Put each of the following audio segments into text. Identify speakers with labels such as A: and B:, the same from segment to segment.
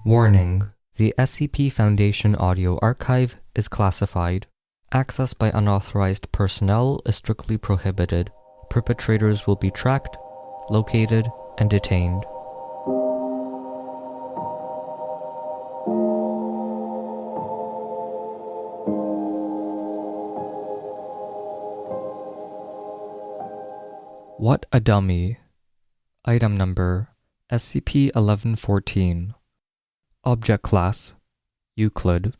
A: Warning: the SCP Foundation audio archive is classified. Access by unauthorized personnel is strictly prohibited. Perpetrators will be tracked, located, and detained. What a dummy. Item number: SCP-1114. Object Class: Euclid.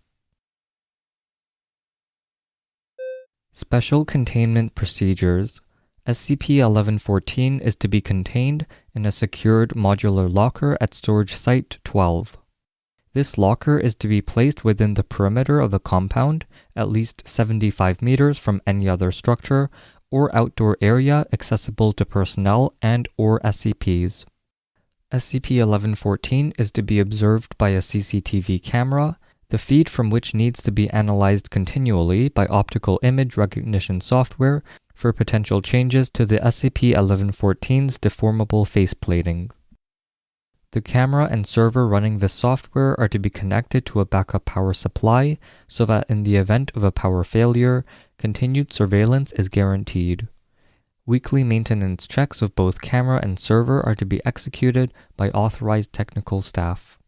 A: Special Containment Procedures: SCP-1114 is to be contained in a secured modular locker at Storage Site 12. This locker is to be placed within the perimeter of a compound, at least 75 meters from any other structure or outdoor area accessible to personnel and/or SCPs. SCP-1114 is to be observed by a CCTV camera, the feed from which needs to be analyzed continually by optical image recognition software for potential changes to the SCP-1114's deformable faceplating. The camera and server running this software are to be connected to a backup power supply so that in the event of a power failure, continued surveillance is guaranteed. Weekly maintenance checks of both camera and server are to be executed by authorized technical staff.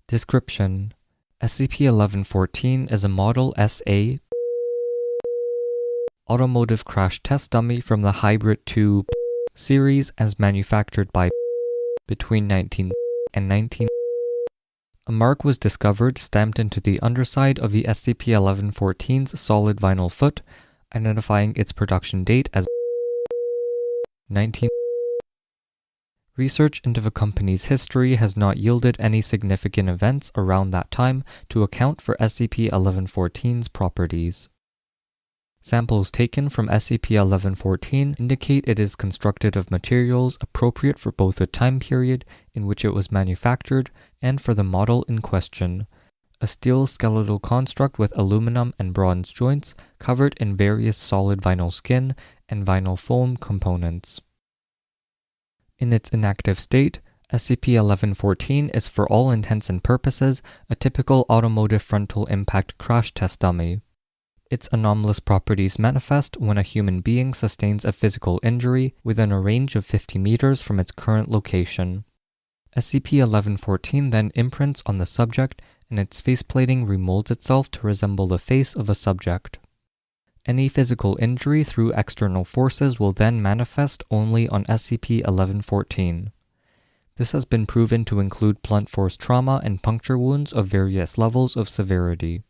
A: Description: SCP-1114 is a Model SA automotive crash test dummy from the Hybrid II series as manufactured by between 19 and 19. A mark was discovered stamped into the underside of the SCP-1114's solid vinyl foot, identifying its production date as 19. Research into the company's history has not yielded any significant events around that time to account for SCP-1114's properties. Samples taken from SCP-1114 indicate it is constructed of materials appropriate for both the time period in which it was manufactured and for the model in question, a steel skeletal construct with aluminum and bronze joints covered in various solid vinyl skin and vinyl foam components. In its inactive state, SCP-1114 is for all intents and purposes a typical automotive frontal impact crash test dummy. Its anomalous properties manifest when a human being sustains a physical injury within a range of 50 meters from its current location. SCP-1114 then imprints on the subject and its faceplating remolds itself to resemble the face of a subject. Any physical injury through external forces will then manifest only on SCP-1114. This has been proven to include blunt force trauma and puncture wounds of various levels of severity.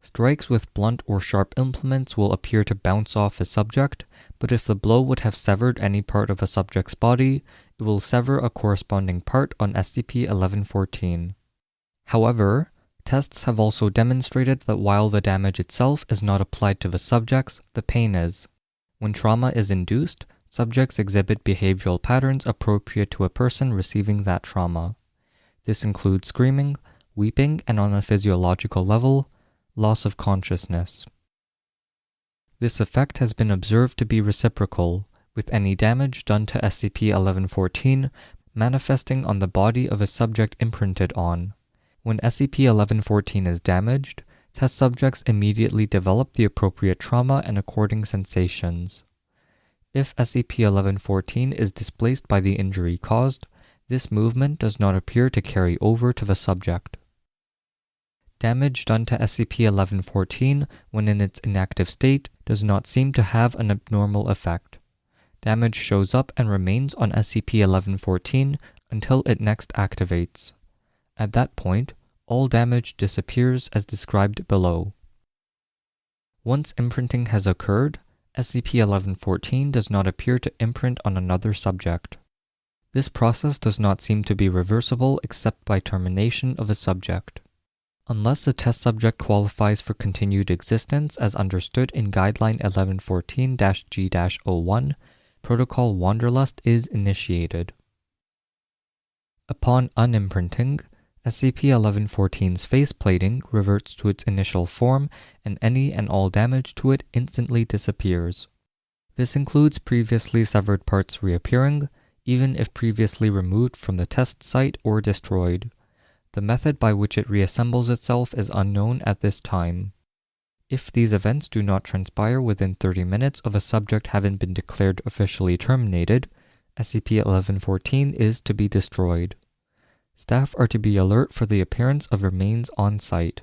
A: Strikes with blunt or sharp implements will appear to bounce off a subject, but if the blow would have severed any part of a subject's body, it will sever a corresponding part on SCP-1114. However, tests have also demonstrated that while the damage itself is not applied to the subjects, the pain is. When trauma is induced, subjects exhibit behavioral patterns appropriate to a person receiving that trauma. This includes screaming, weeping, and on a physiological level, loss of consciousness. This effect has been observed to be reciprocal, with any damage done to SCP-1114 manifesting on the body of a subject imprinted on. When SCP-1114 is damaged, test subjects immediately develop the appropriate trauma and according sensations. If SCP-1114 is displaced by the injury caused, this movement does not appear to carry over to the subject. Damage done to SCP-1114 when in its inactive state does not seem to have an abnormal effect. Damage shows up and remains on SCP-1114 until it next activates. At that point, all damage disappears as described below. Once imprinting has occurred, SCP-1114 does not appear to imprint on another subject. This process does not seem to be reversible except by termination of a subject. Unless the test subject qualifies for continued existence as understood in Guideline 1114-G-01, Protocol Wanderlust is initiated. Upon unimprinting, SCP-1114's faceplating reverts to its initial form and any and all damage to it instantly disappears. This includes previously severed parts reappearing, even if previously removed from the test site or destroyed. The method by which it reassembles itself is unknown at this time. If these events do not transpire within 30 minutes of a subject having been declared officially terminated, SCP-1114 is to be destroyed. Staff are to be alert for the appearance of remains on site.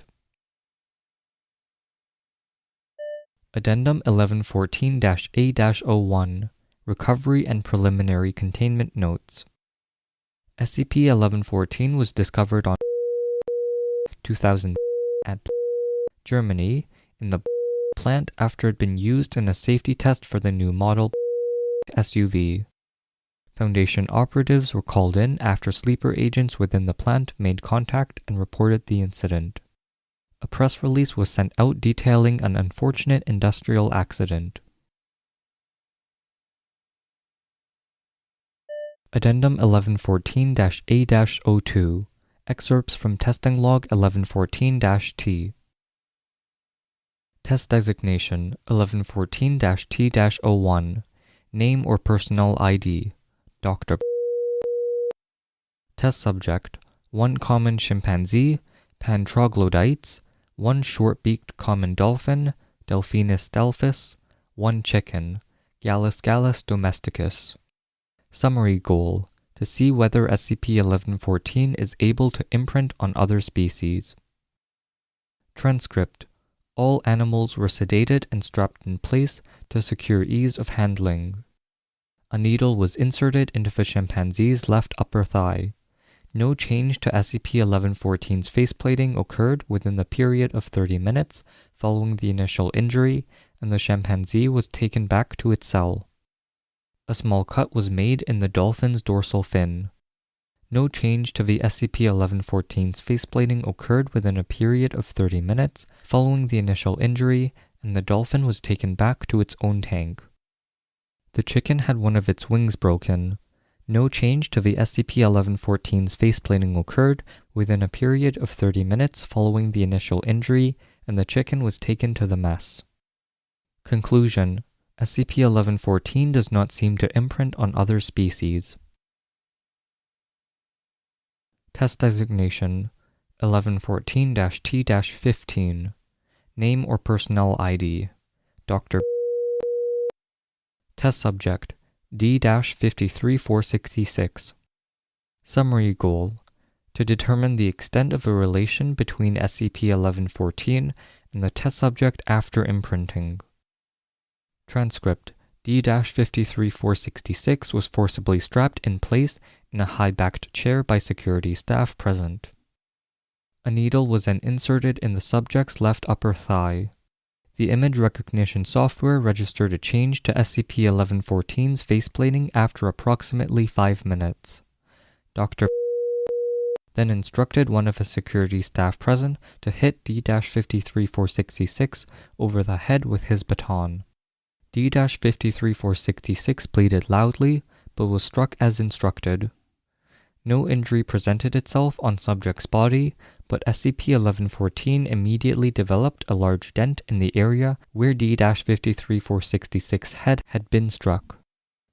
A: Addendum 1114-A-01 Recovery and Preliminary Containment Notes. SCP-1114 was discovered on 2000 at Germany in the plant after it had been used in a safety test for the new model SUV. Foundation operatives were called in after sleeper agents within the plant made contact and reported the incident. A press release was sent out detailing an unfortunate industrial accident. Addendum 1114-A-02 Excerpts from Testing Log 1114-T. Test Designation 1114-T-01 Name or Personnel ID Dr. Test Subject 1 common chimpanzee, Pan troglodytes, 1 short-beaked common dolphin, Delphinus delphis, 1 chicken, Gallus gallus domesticus. Summary goal: to see whether SCP-1114 is able to imprint on other species. Transcript: all animals were sedated and strapped in place to secure ease of handling. A needle was inserted into the chimpanzee's left upper thigh. No change to SCP-1114's faceplating occurred within the period of 30 minutes following the initial injury, and the chimpanzee was taken back to its cell. A small cut was made in the dolphin's dorsal fin. No change to the SCP-1114's faceplating occurred within a period of 30 minutes following the initial injury, and the dolphin was taken back to its own tank. The chicken had one of its wings broken. No change to the SCP-1114's faceplating occurred within a period of 30 minutes following the initial injury, and the chicken was taken to the mess. Conclusion: SCP-1114 does not seem to imprint on other species. Test Designation 1114-T-15 Name or Personnel ID Dr. Test Subject D-53466. Summary goal: to determine the extent of a relation between SCP-1114 and the test subject after imprinting. Transcript: D-53466 was forcibly strapped in place in a high-backed chair by security staff present. A needle was then inserted in the subject's left upper thigh. The image recognition software registered a change to SCP-1114's faceplating after approximately 5 minutes. Dr. then instructed one of the security staff present to hit D-53466 over the head with his baton. D-53466 pleaded loudly, but was struck as instructed. No injury presented itself on subject's body, but SCP-1114 immediately developed a large dent in the area where D-53466's head had been struck.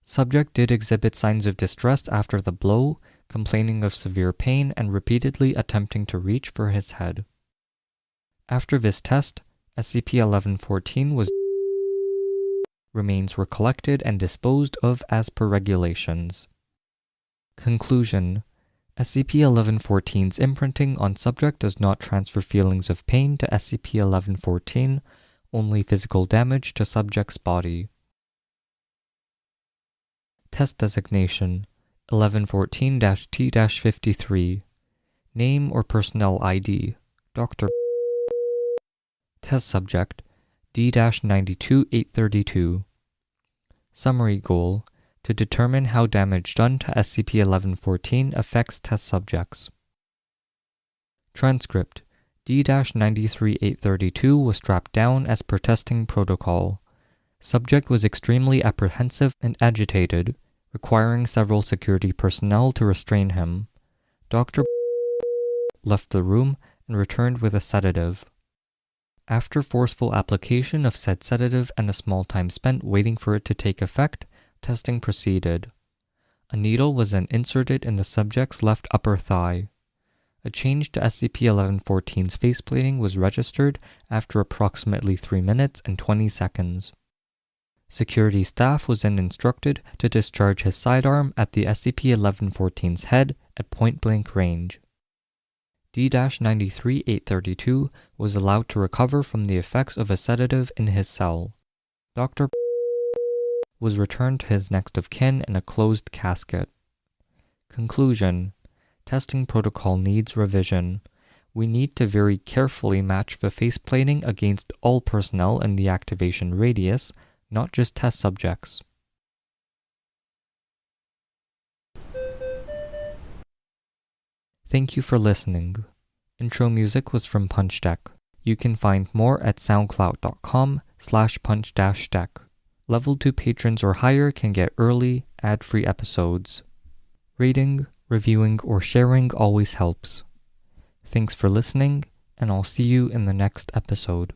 A: Subject did exhibit signs of distress after the blow, complaining of severe pain and repeatedly attempting to reach for his head. After this test, SCP-1114 was remains were collected and disposed of as per regulations. Conclusion: SCP-1114's imprinting on subject does not transfer feelings of pain to SCP-1114, only physical damage to subject's body. Test Designation 1114-T-53 Name or Personnel ID Dr. Test Subject D-92832. Summary goal: to determine how damage done to SCP-1114 affects test subjects. Transcript: D-93832 was strapped down as per testing protocol. Subject was extremely apprehensive and agitated, requiring several security personnel to restrain him. Dr. left the room and returned with a sedative. After forceful application of said sedative and a small time spent waiting for it to take effect, testing proceeded. A needle was then inserted in the subject's left upper thigh. A change to SCP-1114's faceplating was registered after approximately 3 minutes and 20 seconds. Security staff was then instructed to discharge his sidearm at the SCP-1114's head at point-blank range. D-93-832 was allowed to recover from the effects of a sedative in his cell. Dr. was returned to his next of kin in a closed casket. Conclusion: testing protocol needs revision. We need to very carefully match the faceplating against all personnel in the activation radius, not just test subjects. Thank you for listening. Intro music was from Punch Deck. You can find more at soundcloud.com/punch-deck. Level 2 patrons or higher can get early, ad-free episodes. Rating, reviewing, or sharing always helps. Thanks for listening, and I'll see you in the next episode.